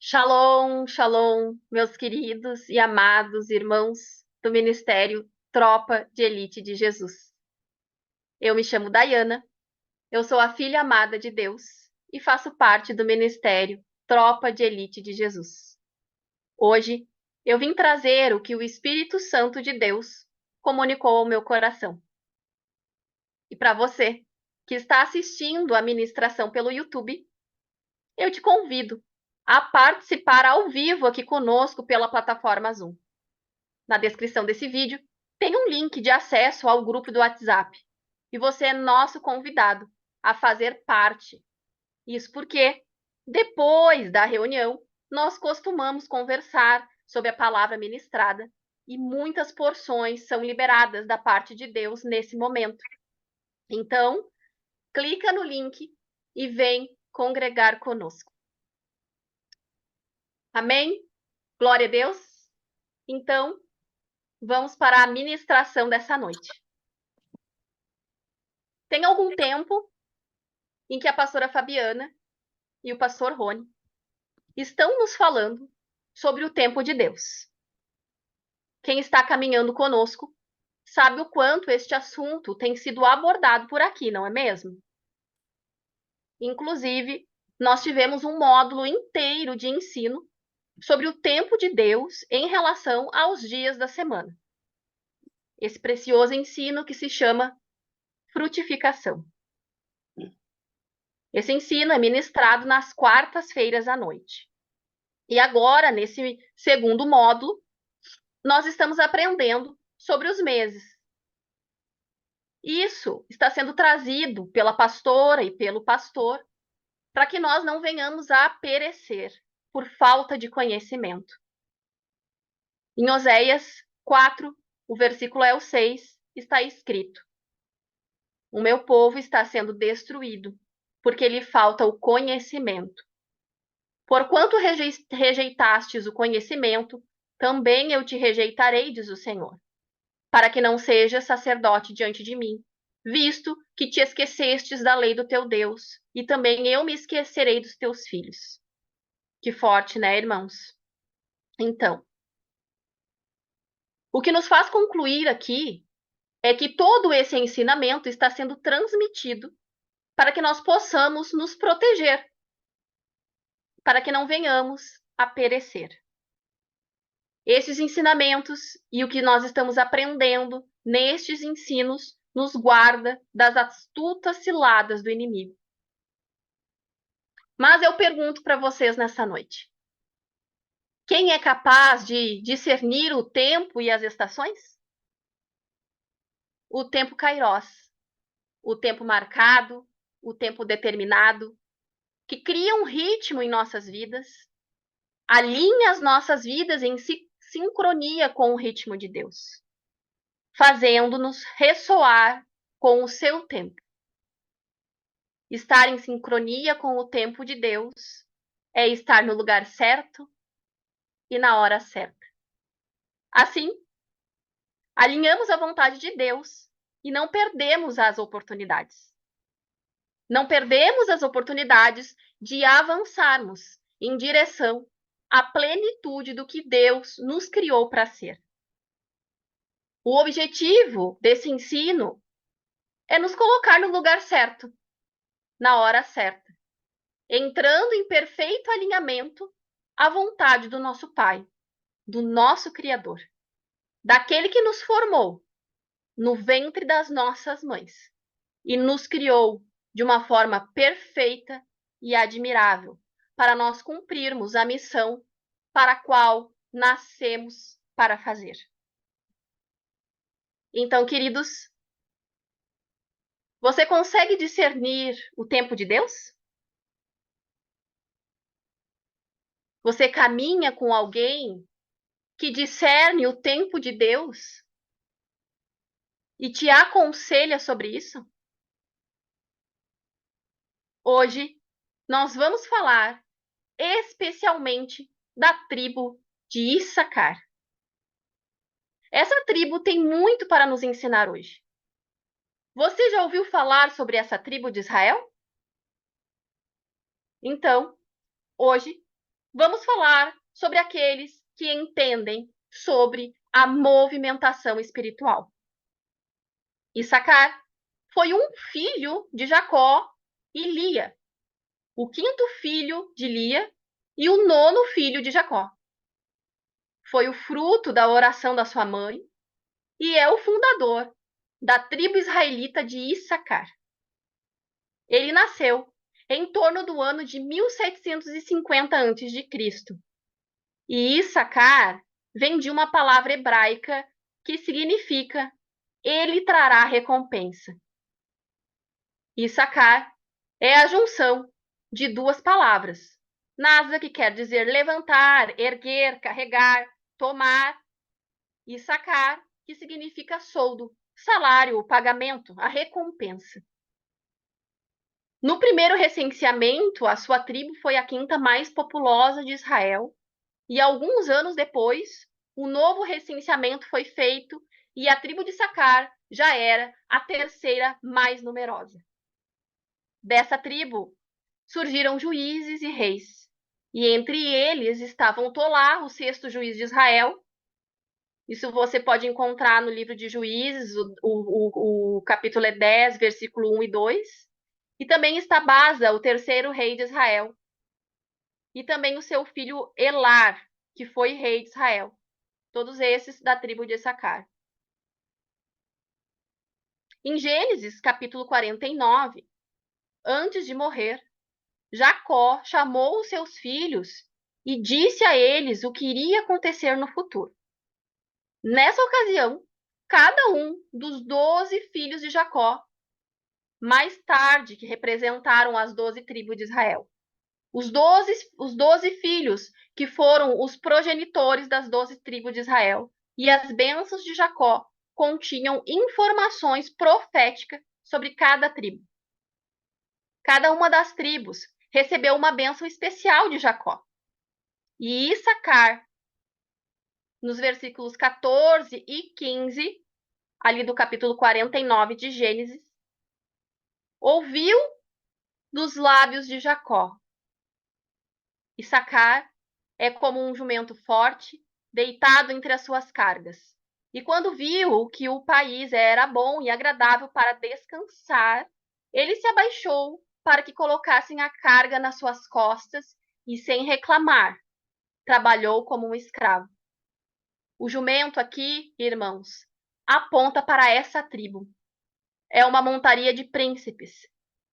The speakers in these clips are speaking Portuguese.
Shalom, shalom, meus queridos e amados irmãos do Ministério Tropa de Elite de Jesus. Eu me chamo Dayana, eu sou a filha amada de Deus e faço parte do Ministério Tropa de Elite de Jesus. Hoje eu vim trazer o que o Espírito Santo de Deus comunicou ao meu coração. E para você que está assistindo a ministração pelo YouTube, eu te convido a participar ao vivo aqui conosco pela plataforma Zoom. Na descrição desse vídeo tem um link de acesso ao grupo do WhatsApp e você é nosso convidado a fazer parte. Isso porque, depois da reunião, nós costumamos conversar sobre a palavra ministrada e muitas porções são liberadas da parte de Deus nesse momento. Então, clica no link e vem congregar conosco. Amém? Glória a Deus? Então, vamos para a ministração dessa noite. Tem algum tempo em que a pastora Fabiana e o pastor Rony estão nos falando sobre o tempo de Deus. Quem está caminhando conosco sabe o quanto este assunto tem sido abordado por aqui, não é mesmo? Inclusive, nós tivemos um módulo inteiro de ensino sobre o tempo de Deus em relação aos dias da semana. Esse precioso ensino que se chama frutificação. Esse ensino é ministrado nas quartas-feiras à noite. E agora, nesse segundo módulo, nós estamos aprendendo sobre os meses. Isso está sendo trazido pela pastora e pelo pastor para que nós não venhamos a perecer por falta de conhecimento. Em Oséias 4, o versículo é o 6, está escrito: O meu povo está sendo destruído, porque lhe falta o conhecimento. Porquanto rejeitastes o conhecimento, também eu te rejeitarei, diz o Senhor, para que não sejas sacerdote diante de mim, visto que te esquecestes da lei do teu Deus, e também eu me esquecerei dos teus filhos. Que forte, né, irmãos? Então, o que nos faz concluir aqui é que todo esse ensinamento está sendo transmitido para que nós possamos nos proteger, para que não venhamos a perecer. Esses ensinamentos e o que nós estamos aprendendo nestes ensinos nos guarda das astutas ciladas do inimigo. Mas eu pergunto para vocês nessa noite: quem é capaz de discernir o tempo e as estações? O tempo kairós, o tempo marcado, o tempo determinado, que cria um ritmo em nossas vidas, alinha as nossas vidas em sincronia com o ritmo de Deus, fazendo-nos ressoar com o seu tempo. Estar em sincronia com o tempo de Deus é estar no lugar certo e na hora certa. Assim, alinhamos a vontade de Deus e não perdemos as oportunidades. Não perdemos as oportunidades de avançarmos em direção à plenitude do que Deus nos criou para ser. O objetivo desse ensino é nos colocar no lugar certo, na hora certa, entrando em perfeito alinhamento à vontade do nosso Pai, do nosso Criador, daquele que nos formou no ventre das nossas mães e nos criou de uma forma perfeita e admirável para nós cumprirmos a missão para a qual nascemos para fazer. Então, queridos, você consegue discernir o tempo de Deus? Você caminha com alguém que discerne o tempo de Deus e te aconselha sobre isso? Hoje, nós vamos falar especialmente da tribo de Issacar. Essa tribo tem muito para nos ensinar hoje. Você já ouviu falar sobre essa tribo de Israel? Então, hoje, Vamos falar sobre aqueles que entendem sobre a movimentação espiritual. Issacar foi um filho de Jacó e Lia, o quinto filho de Lia e o nono filho de Jacó. Foi o fruto da oração da sua mãe e é o fundador da tribo israelita de Issacar. Ele nasceu em torno do ano de 1750 a.C. E Issacar vem de uma palavra hebraica que significa ele trará recompensa. Issacar é a junção de duas palavras. Nasa, que quer dizer levantar, erguer, carregar, tomar, e sacar, que significa soldo, salário, o pagamento, a recompensa. No primeiro recenseamento, a sua tribo foi a quinta mais populosa de Israel, e alguns anos depois, um novo recenseamento foi feito e a tribo de Sacar já era a terceira mais numerosa. Dessa tribo surgiram juízes e reis, e entre eles estavam Tolá, o sexto juiz de Israel. Isso você pode encontrar no livro de Juízes, o capítulo é 10, versículo 1 e 2. E também está Baza, o terceiro rei de Israel. E também o seu filho Elar, que foi rei de Israel. Todos esses da tribo de Issacar. Em Gênesis, capítulo 49, antes de morrer, Jacó chamou os seus filhos e disse a eles o que iria acontecer no futuro. Nessa ocasião, cada um dos 12 filhos de Jacó, mais tarde, que representaram as 12 tribos de Israel, os 12 filhos que foram os progenitores das 12 tribos de Israel, e as bênçãos de Jacó continham informações proféticas sobre cada tribo. Cada uma das tribos recebeu uma bênção especial de Jacó. E Issacar, nos versículos 14 e 15, ali do capítulo 49 de Gênesis, ouviu dos lábios de Jacó. Issacar é como um jumento forte, deitado entre as suas cargas. E quando viu que o país era bom e agradável para descansar, ele se abaixou para que colocassem a carga nas suas costas e, sem reclamar, trabalhou como um escravo. O jumento aqui, irmãos, aponta para essa tribo. É uma montaria de príncipes.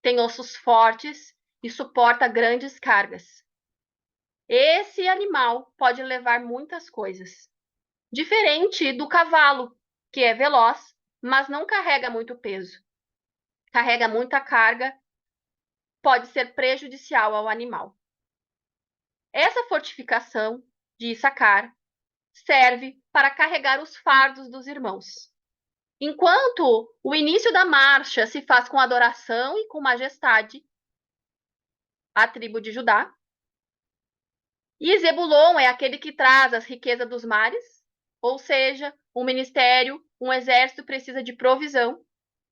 Tem ossos fortes e suporta grandes cargas. Esse animal pode levar muitas coisas. Diferente do cavalo, que é veloz, mas não carrega muito peso. Carrega muita carga, pode ser prejudicial ao animal. Essa fortificação de Issacar serve para carregar os fardos dos irmãos. Enquanto o início da marcha se faz com adoração e com majestade, a tribo de Judá, e Zebulon é aquele que traz as riquezas dos mares, ou seja, um ministério, um exército precisa de provisão.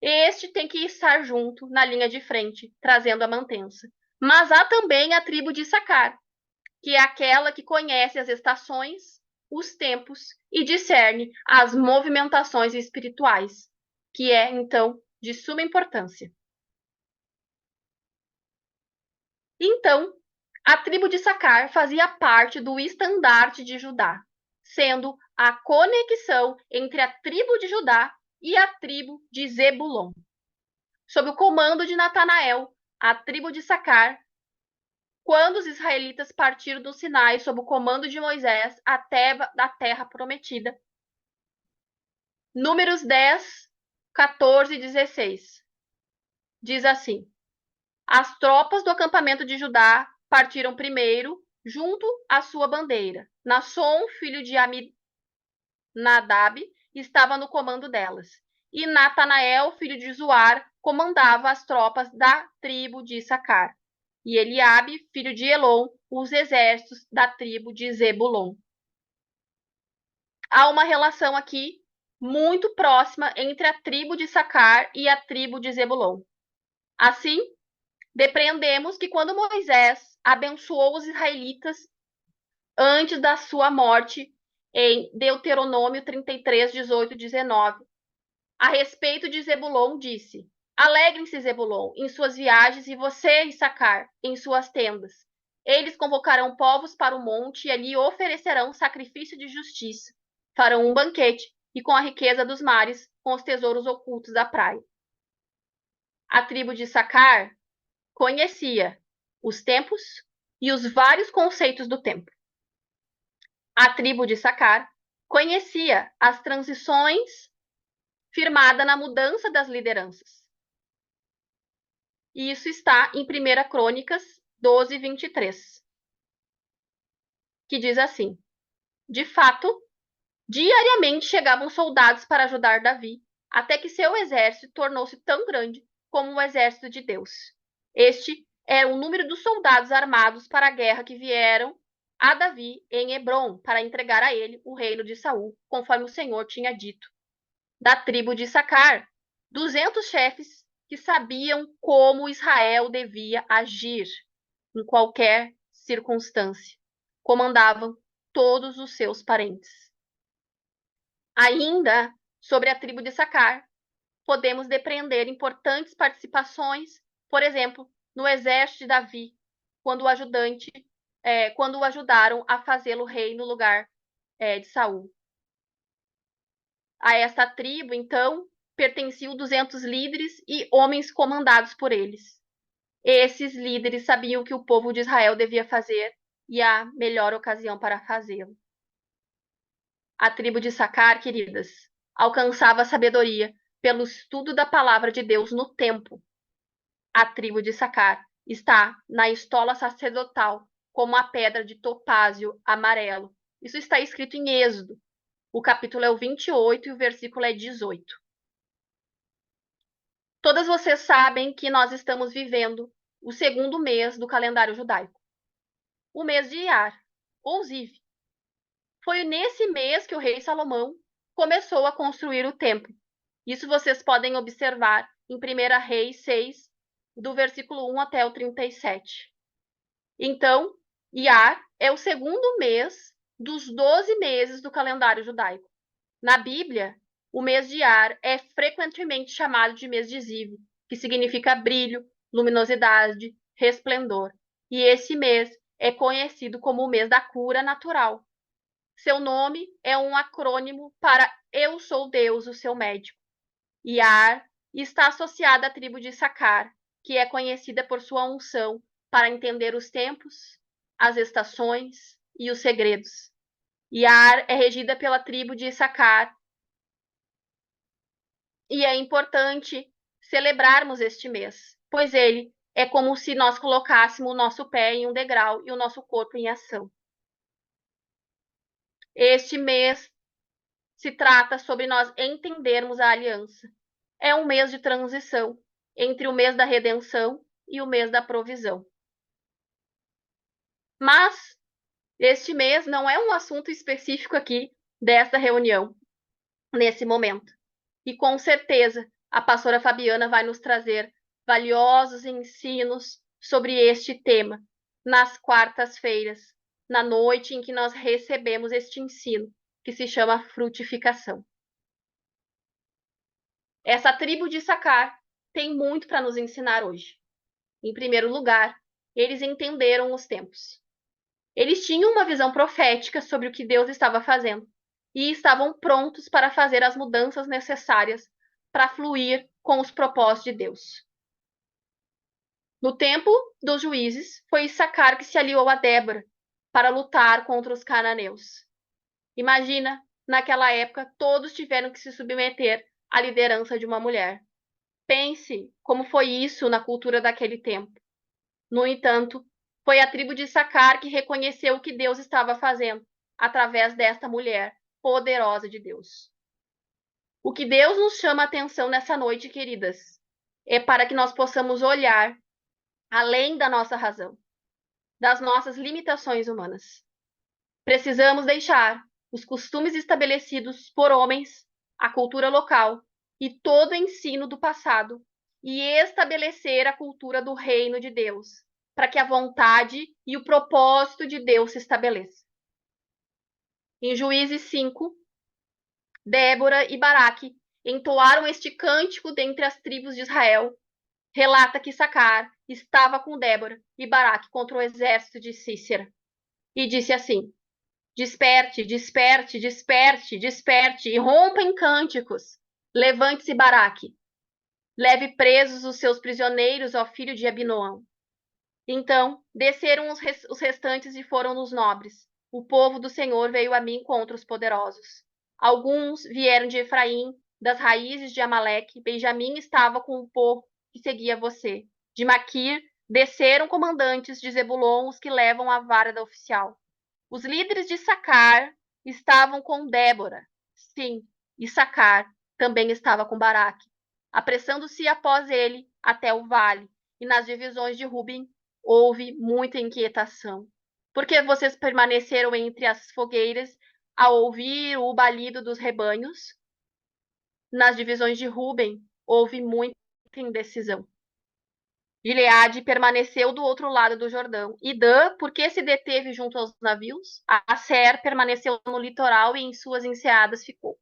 Este tem que estar junto na linha de frente, trazendo a mantença. Mas há também a tribo de Issacar, que é aquela que conhece as estações, os tempos e discerne as movimentações espirituais, que é, então, de suma importância. Então, a tribo de Issacar fazia parte do estandarte de Judá, sendo a conexão entre a tribo de Judá e a tribo de Zebulon. Sob o comando de Natanael, a tribo de Issacar, quando os israelitas partiram do Sinai sob o comando de Moisés até da terra prometida. Números 10, 14 e 16. Diz assim: as tropas do acampamento de Judá partiram primeiro, junto à sua bandeira. Nasson, filho de Aminadab, estava no comando delas. E Natanael, filho de Zuar, comandava as tropas da tribo de Issacar. E Eliabe, filho de Elon, os exércitos da tribo de Zebulon. Há uma relação aqui muito próxima entre a tribo de Issacar e a tribo de Zebulon. Assim, depreendemos que quando Moisés abençoou os israelitas antes da sua morte, em Deuteronômio 33, 18 e 19. A respeito de Zebulon, disse: Alegrem-se, Zebulon, em suas viagens, e você, Issacar, em suas tendas. Eles convocarão povos para o monte e ali oferecerão sacrifício de justiça. Farão um banquete, e com a riqueza dos mares, com os tesouros ocultos da praia. A tribo de Issacar conhecia os tempos e os vários conceitos do tempo. A tribo de Issacar conhecia as transições firmada na mudança das lideranças. E isso está em 1 Crônicas 12, 23, que diz assim: De fato, diariamente chegavam soldados para ajudar Davi, até que seu exército tornou-se tão grande como o exército de Deus. Este era o número dos soldados armados para a guerra que vieram a Davi em Hebrom para entregar a ele o reino de Saul, conforme o Senhor tinha dito. Da tribo de Issacar, 200 chefes que sabiam como Israel devia agir em qualquer circunstância. Comandavam todos os seus parentes. Ainda sobre a tribo de Issacar, podemos depreender importantes participações, por exemplo, no exército de Davi, quando o ajudaram a fazê-lo rei no lugar de Saul. A esta tribo, então, pertenciam 200 líderes e homens comandados por eles. Esses líderes sabiam o que o povo de Israel devia fazer e a melhor ocasião para fazê-lo. A tribo de Issacar, queridas, alcançava a sabedoria pelo estudo da palavra de Deus no tempo. A tribo de Issacar está na estola sacerdotal como a pedra de topázio amarelo. Isso está escrito em Êxodo. O capítulo é o 28 e o versículo é 18. Todas vocês sabem que nós estamos vivendo o segundo mês do calendário judaico. O mês de Iyar, ou Ziv. Foi nesse mês que o rei Salomão começou a construir o templo. Isso vocês podem observar em 1 Reis 6, do versículo 1 até o 37. Então, Iyar é o segundo mês dos 12 meses do calendário judaico. Na Bíblia, o mês de Iyar é frequentemente chamado de mês de Ziv, que significa brilho, luminosidade, resplendor. E esse mês é conhecido como o mês da cura natural. Seu nome é um acrônimo para Eu sou Deus, o seu médico. Iyar está associada à tribo de Issacar, que é conhecida por sua unção para entender os tempos, as estações e os segredos. Iyar é regida pela tribo de Issacar e é importante celebrarmos este mês, pois ele é como se nós colocássemos o nosso pé em um degrau e o nosso corpo em ação. Este mês se trata sobre nós entendermos a aliança. É um mês de transição entre o mês da redenção e o mês da provisão. Mas este mês não é um assunto específico aqui desta reunião, nesse momento. E com certeza a pastora Fabiana vai nos trazer valiosos ensinos sobre este tema nas quartas-feiras, na noite em que nós recebemos este ensino, que se chama frutificação. Essa tribo de Issacar tem muito para nos ensinar hoje. Em primeiro lugar, eles entenderam os tempos. Eles tinham uma visão profética sobre o que Deus estava fazendo e estavam prontos para fazer as mudanças necessárias para fluir com os propósitos de Deus. No tempo dos juízes, foi Issacar que se aliou a Débora para lutar contra os cananeus. Imagina, naquela época, todos tiveram que se submeter à liderança de uma mulher. Pense como foi isso na cultura daquele tempo. No entanto, foi a tribo de Issacar que reconheceu o que Deus estava fazendo através desta mulher poderosa de Deus. O que Deus nos chama a atenção nessa noite, queridas, é para que nós possamos olhar além da nossa razão, das nossas limitações humanas. Precisamos deixar os costumes estabelecidos por homens, a cultura local e todo o ensino do passado e estabelecer a cultura do reino de Deus, para que a vontade e o propósito de Deus se estabeleçam. Em Juízes 5, Débora e Baraque entoaram este cântico dentre as tribos de Israel. Relata que Sacar estava com Débora e Baraque contra o exército de Cícera. E disse assim: Desperte, desperte, desperte, desperte, e rompa em cânticos. Levante-se, Baraque. Leve presos os seus prisioneiros ao filho de Abinoão. Então desceram os restantes e foram nos nobres. O povo do Senhor veio a mim contra os poderosos. Alguns vieram de Efraim, das raízes de Amaleque. Benjamim estava com o povo que seguia você. De Maquir desceram comandantes de Zebulon, os que levam a vara da oficial. Os líderes de Sacar estavam com Débora. Sim, e Sacar também estava com Baraque, apressando-se após ele até o vale. E nas divisões de Ruben houve muita inquietação, porque vocês permaneceram entre as fogueiras a ouvir o balido dos rebanhos. Nas divisões de Ruben houve muita indecisão. Gileade permaneceu do outro lado do Jordão. E Dan, porque se deteve junto aos navios? Aser permaneceu no litoral e em suas enseadas ficou.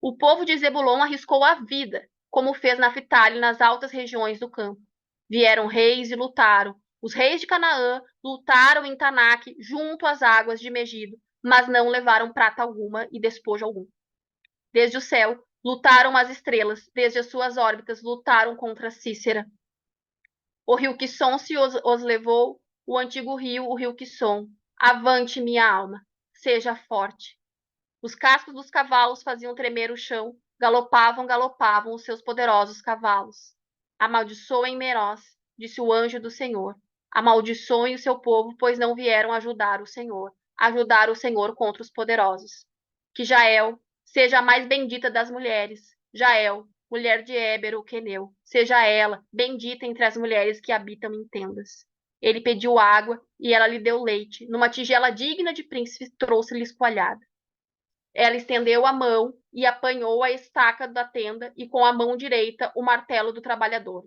O povo de Zebulon arriscou a vida, como fez Naphtali nas altas regiões do campo. Vieram reis e lutaram. Os reis de Canaã lutaram em Tanaque, junto às águas de Megido, mas não levaram prata alguma e despojo algum. Desde o céu lutaram as estrelas, desde as suas órbitas lutaram contra Cícera. O rio Quisson se os levou, o antigo rio, o rio Quisson. Avante, minha alma, seja forte. Os cascos dos cavalos faziam tremer o chão, galopavam, galopavam os seus poderosos cavalos. Amaldiçoem Meroz, disse o anjo do Senhor. Amaldiçoem o seu povo, pois não vieram ajudar o Senhor contra os poderosos. Que Jael seja a mais bendita das mulheres. Jael, mulher de Éber, o queneu, seja ela bendita entre as mulheres que habitam em tendas. Ele pediu água e ela lhe deu leite. Numa tigela digna de príncipe, trouxe-lhe escoalhada. Ela estendeu a mão e apanhou a estaca da tenda e com a mão direita o martelo do trabalhador.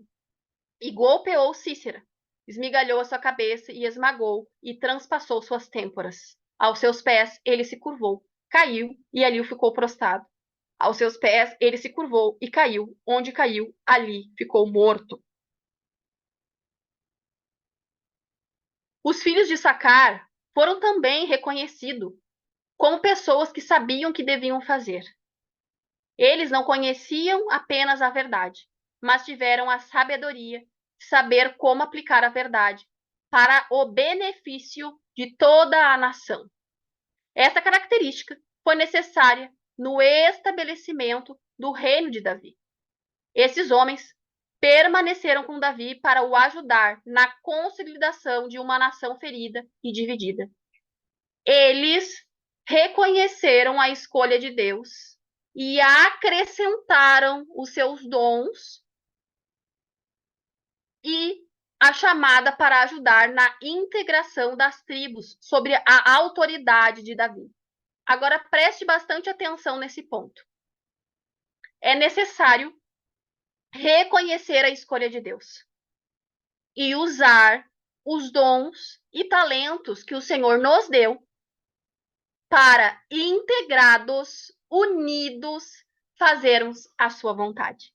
E golpeou Cícera, esmigalhou a sua cabeça e esmagou e transpassou suas têmporas. Aos seus pés ele se curvou, caiu e ali ficou prostrado. Aos seus pés ele se curvou e caiu. Onde caiu, ali ficou morto. Os filhos de Sacar foram também reconhecidos como pessoas que sabiam o que deviam fazer. Eles não conheciam apenas a verdade, mas tiveram a sabedoria de saber como aplicar a verdade para o benefício de toda a nação. Essa característica foi necessária no estabelecimento do reino de Davi. Esses homens permaneceram com Davi para o ajudar na consolidação de uma nação ferida e dividida. Eles reconheceram a escolha de Deus e acrescentaram os seus dons e a chamada para ajudar na integração das tribos sobre a autoridade de Davi. Agora preste bastante atenção nesse ponto. É necessário reconhecer a escolha de Deus e usar os dons e talentos que o Senhor nos deu para, integrados, unidos, fazermos a sua vontade.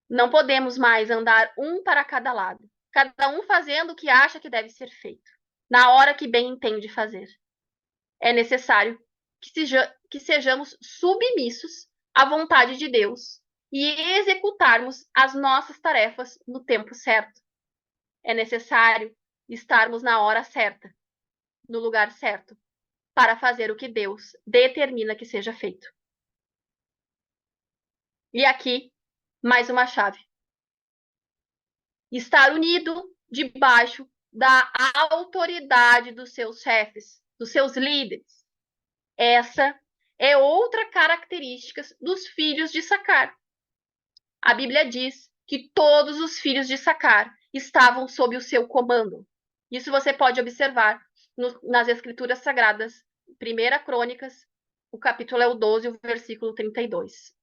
Não podemos mais andar um para cada lado, cada um fazendo o que acha que deve ser feito, na hora que bem entende fazer. É necessário que sejamos submissos à vontade de Deus e executarmos as nossas tarefas no tempo certo. É necessário estarmos na hora certa, no lugar certo, para fazer o que Deus determina que seja feito. E aqui, mais uma chave. Estar unido debaixo da autoridade dos seus chefes, dos seus líderes. Essa é outra característica dos filhos de Sacar. A Bíblia diz que todos os filhos de Sacar estavam sob o seu comando. Isso você pode observar nas Escrituras Sagradas, 1 Crônicas, o capítulo é o 12, o versículo 32.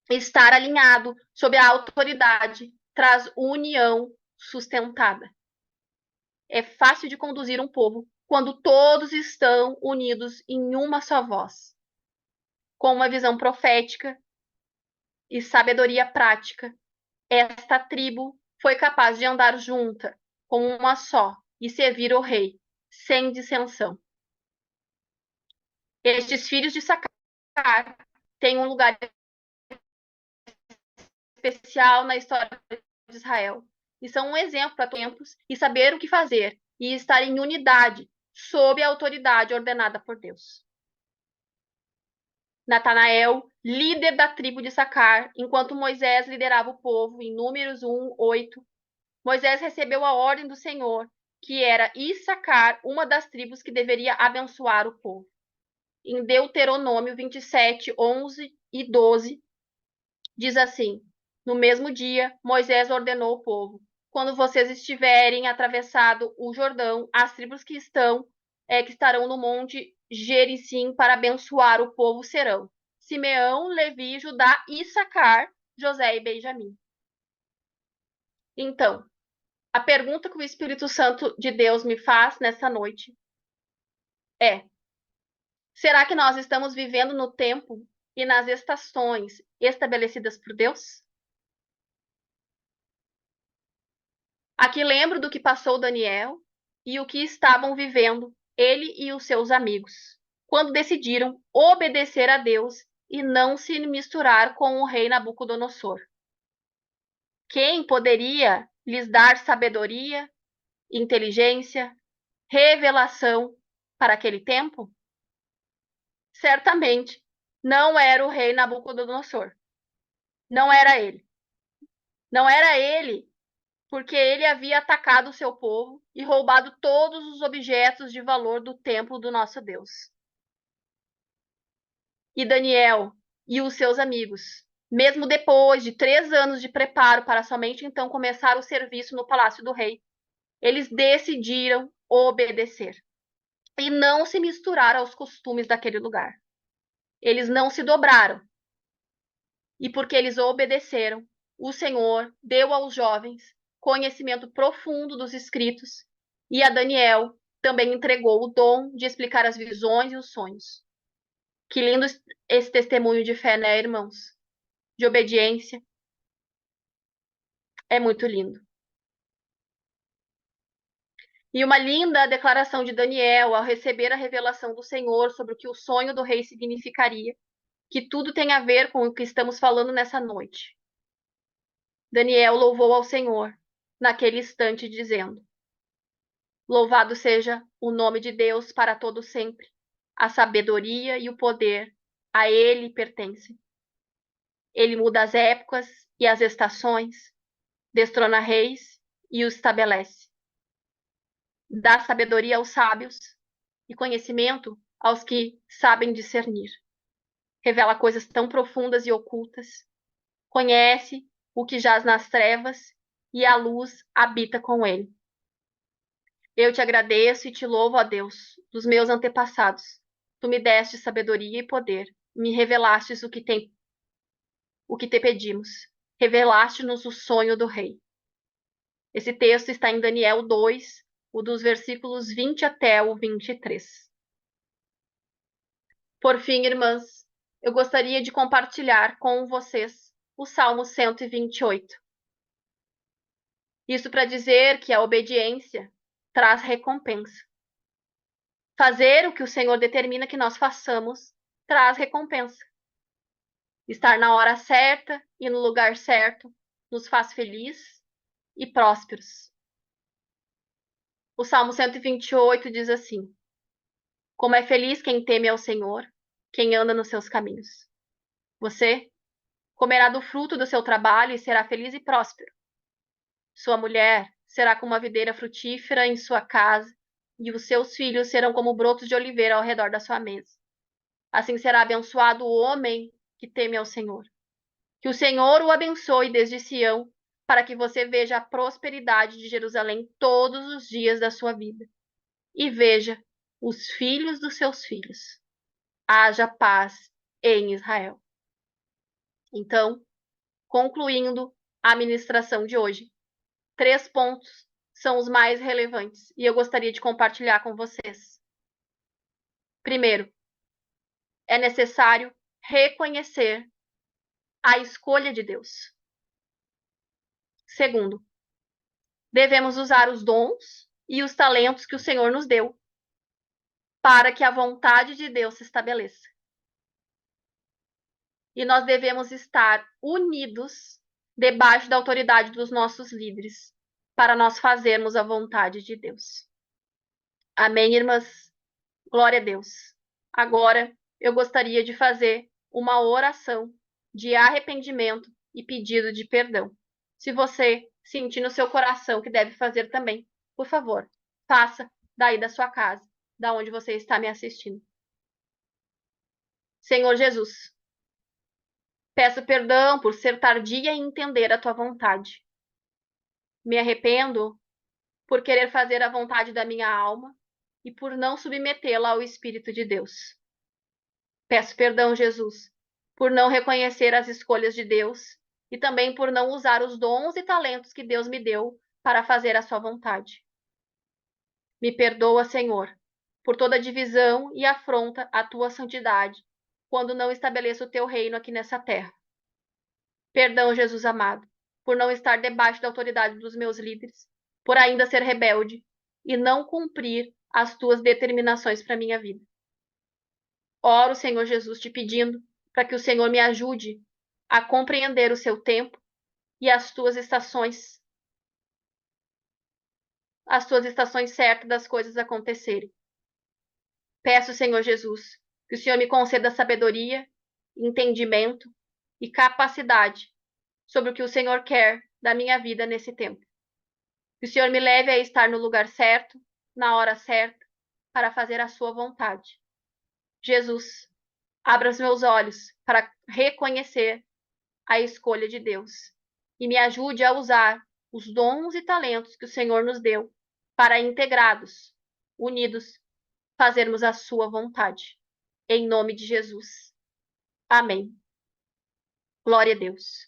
Estar alinhado sob a autoridade traz união sustentada. É fácil de conduzir um povo quando todos estão unidos em uma só voz, com uma visão profética e sabedoria prática. Esta tribo foi capaz de andar junta, como uma só, e servir o rei, sem dissensão. Estes filhos de Sacar têm um lugar especial na história de Israel e são um exemplo para tempos e saber o que fazer e estar em unidade sob a autoridade ordenada por Deus. Natanael, líder da tribo de Sacar, enquanto Moisés liderava o povo, em Números 1, 8, Moisés recebeu a ordem do Senhor, que era Issacar, uma das tribos que deveria abençoar o povo. Em Deuteronômio 27, 11 e 12, diz assim: no mesmo dia, Moisés ordenou ao povo: quando vocês estiverem atravessado o Jordão, as tribos que estarão no monte Gerizim para abençoar o povo serão Simeão, Levi, Judá, Issacar, José e Benjamim. Então, a pergunta que o Espírito Santo de Deus me faz nessa noite é: será que nós estamos vivendo no tempo e nas estações estabelecidas por Deus? Aqui lembro do que passou Daniel e o que estavam vivendo ele e os seus amigos, quando decidiram obedecer a Deus e não se misturar com o rei Nabucodonosor. Quem poderia lhes dar sabedoria, inteligência, revelação para aquele tempo? Certamente não era o rei Nabucodonosor. Não era ele. Não era ele, porque ele havia atacado o seu povo e roubado todos os objetos de valor do templo do nosso Deus. E Daniel e os seus amigos, mesmo depois de 3 anos de preparo para somente então começar o serviço no palácio do rei, eles decidiram obedecer e não se misturar aos costumes daquele lugar. Eles não se dobraram. E porque eles obedeceram, o Senhor deu aos jovens conhecimento profundo dos escritos, e a Daniel também entregou o dom de explicar as visões e os sonhos. Que lindo esse testemunho de fé, né, irmãos? De obediência. É muito lindo. E uma linda declaração de Daniel ao receber a revelação do Senhor sobre o que o sonho do rei significaria, que tudo tem a ver com o que estamos falando nessa noite. Daniel louvou ao Senhor naquele instante, dizendo: louvado seja o nome de Deus para todo sempre. A sabedoria e o poder a ele pertencem. Ele muda as épocas e as estações, destrona reis e os estabelece. Dá sabedoria aos sábios e conhecimento aos que sabem discernir. Revela coisas tão profundas e ocultas. Conhece o que jaz nas trevas e a luz habita com ele. Eu te agradeço e te louvo, ó Deus, dos meus antepassados. Tu me deste sabedoria e poder, me revelastes o que te pedimos. Revelaste-nos o sonho do rei. Esse texto está em Daniel 2, o dos versículos 20 até o 23. Por fim, irmãs, eu gostaria de compartilhar com vocês o Salmo 128. Isso para dizer que a obediência traz recompensa. Fazer o que o Senhor determina que nós façamos traz recompensa. Estar na hora certa e no lugar certo nos faz felizes e prósperos. O Salmo 128 diz assim: como é feliz quem teme ao Senhor, quem anda nos seus caminhos. Você comerá do fruto do seu trabalho e será feliz e próspero. Sua mulher será como uma videira frutífera em sua casa, e os seus filhos serão como brotos de oliveira ao redor da sua mesa. Assim será abençoado o homem que teme ao Senhor. Que o Senhor o abençoe desde Sião, para que você veja a prosperidade de Jerusalém todos os dias da sua vida. E veja os filhos dos seus filhos. Haja paz em Israel. Então, concluindo a ministração de hoje, 3 pontos são os mais relevantes e eu gostaria de compartilhar com vocês. Primeiro, é necessário reconhecer a escolha de Deus. Segundo, devemos usar os dons e os talentos que o Senhor nos deu para que a vontade de Deus se estabeleça. E nós devemos estar unidos debaixo da autoridade dos nossos líderes para nós fazermos a vontade de Deus. Amém, irmãs? Glória a Deus. Agora, eu gostaria de fazer uma oração de arrependimento e pedido de perdão. Se você sentir no seu coração que deve fazer também, por favor, faça daí da sua casa, da onde você está me assistindo. Senhor Jesus, peço perdão por ser tardia em entender a tua vontade. Me arrependo por querer fazer a vontade da minha alma e por não submetê-la ao Espírito de Deus. Peço perdão, Jesus, por não reconhecer as escolhas de Deus e também por não usar os dons e talentos que Deus me deu para fazer a sua vontade. Me perdoa, Senhor, por toda divisão e afronta à tua santidade, quando não estabeleço o teu reino aqui nessa terra. Perdão, Jesus amado, por não estar debaixo da autoridade dos meus líderes, por ainda ser rebelde e não cumprir as tuas determinações para minha vida. Oro, Senhor Jesus, te pedindo para que o Senhor me ajude a compreender o seu tempo e as tuas estações certas das coisas acontecerem. Peço, Senhor Jesus, que o Senhor me conceda sabedoria, entendimento e capacidade sobre o que o Senhor quer da minha vida nesse tempo. Que o Senhor me leve a estar no lugar certo, na hora certa, para fazer a sua vontade. Jesus, abra os meus olhos para reconhecer a escolha de Deus e me ajude a usar os dons e talentos que o Senhor nos deu para integrados, unidos, fazermos a sua vontade. Em nome de Jesus. Amém. Glória a Deus.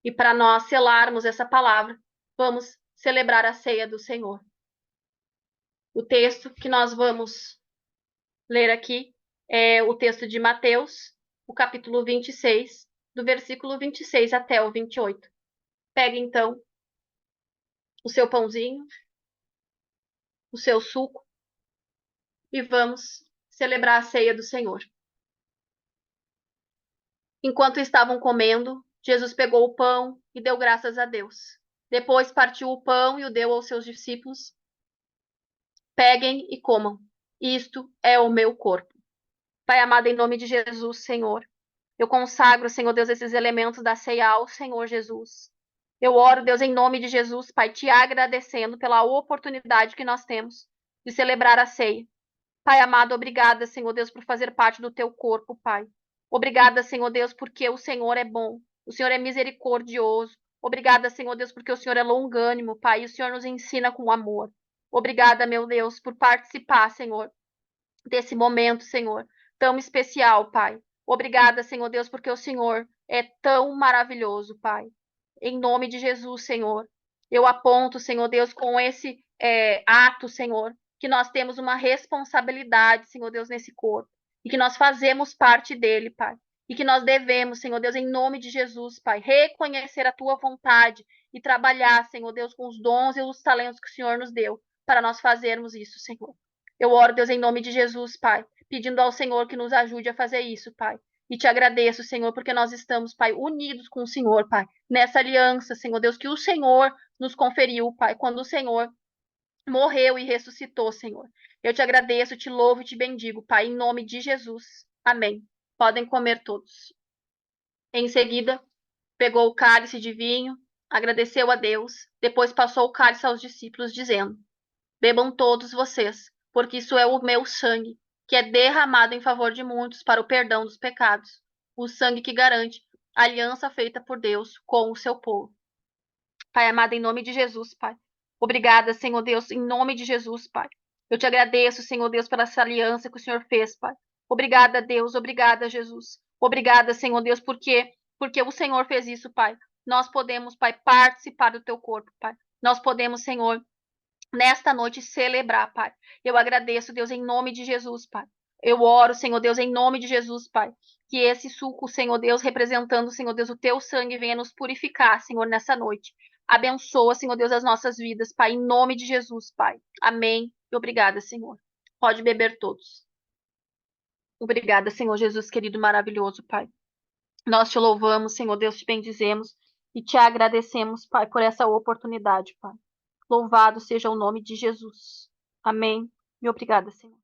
E para nós selarmos essa palavra, vamos celebrar a ceia do Senhor. O texto que nós vamos ler aqui é o texto de Mateus, o capítulo 26, do versículo 26 até o 28. Pegue, então, o seu pãozinho, o seu suco, e vamos celebrar a ceia do Senhor. Enquanto estavam comendo, Jesus pegou o pão e deu graças a Deus. Depois partiu o pão e o deu aos seus discípulos. Peguem e comam. Isto é o meu corpo. Pai amado, em nome de Jesus, Senhor, eu consagro, Senhor Deus, esses elementos da ceia ao Senhor Jesus. Eu oro, Deus, em nome de Jesus, Pai, te agradecendo pela oportunidade que nós temos de celebrar a ceia. Pai amado, obrigada, Senhor Deus, por fazer parte do teu corpo, Pai. Obrigada, Senhor Deus, porque o Senhor é bom, o Senhor é misericordioso. Obrigada, Senhor Deus, porque o Senhor é longânimo, Pai, e o Senhor nos ensina com amor. Obrigada, meu Deus, por participar, Senhor, desse momento, Senhor, tão especial, Pai. Obrigada, Senhor Deus, porque o Senhor é tão maravilhoso, Pai. Em nome de Jesus, Senhor, eu aponto, Senhor Deus, com esse ato, Senhor, que nós temos uma responsabilidade, Senhor Deus, nesse corpo, e que nós fazemos parte dele, Pai. E que nós devemos, Senhor Deus, em nome de Jesus, Pai, reconhecer a tua vontade e trabalhar, Senhor Deus, com os dons e os talentos que o Senhor nos deu para nós fazermos isso, Senhor. Eu oro, Deus, em nome de Jesus, Pai, pedindo ao Senhor que nos ajude a fazer isso, Pai. E te agradeço, Senhor, porque nós estamos, Pai, unidos com o Senhor, Pai, nessa aliança, Senhor Deus, que o Senhor nos conferiu, Pai, quando o Senhor morreu e ressuscitou, Senhor. Eu te agradeço, te louvo e te bendigo, Pai, em nome de Jesus. Amém. Podem comer todos. Em seguida, pegou o cálice de vinho, agradeceu a Deus, depois passou o cálice aos discípulos, dizendo: Bebam todos vocês, porque isso é o meu sangue, que é derramado em favor de muitos para o perdão dos pecados. O sangue que garante a aliança feita por Deus com o seu povo. Pai amado, em nome de Jesus, Pai. Obrigada, Senhor Deus, em nome de Jesus, Pai. Eu te agradeço, Senhor Deus, pela essa aliança que o Senhor fez, Pai. Obrigada, Deus. Obrigada, Jesus. Obrigada, Senhor Deus, porque o Senhor fez isso, Pai. Nós podemos, Pai, participar do teu corpo, Pai. Nós podemos, Senhor, nesta noite celebrar, Pai. Eu agradeço, Deus, em nome de Jesus, Pai. Eu oro, Senhor Deus, em nome de Jesus, Pai. Que esse suco, Senhor Deus, representando, Senhor Deus, o teu sangue, venha nos purificar, Senhor, nessa noite. Abençoa, Senhor Deus, as nossas vidas, Pai, em nome de Jesus, Pai. Amém. E obrigada, Senhor. Pode beber todos. Obrigada, Senhor Jesus, querido, maravilhoso, Pai. Nós te louvamos, Senhor Deus, te bendizemos e te agradecemos, Pai, por essa oportunidade, Pai. Louvado seja o nome de Jesus. Amém. E obrigada, Senhor.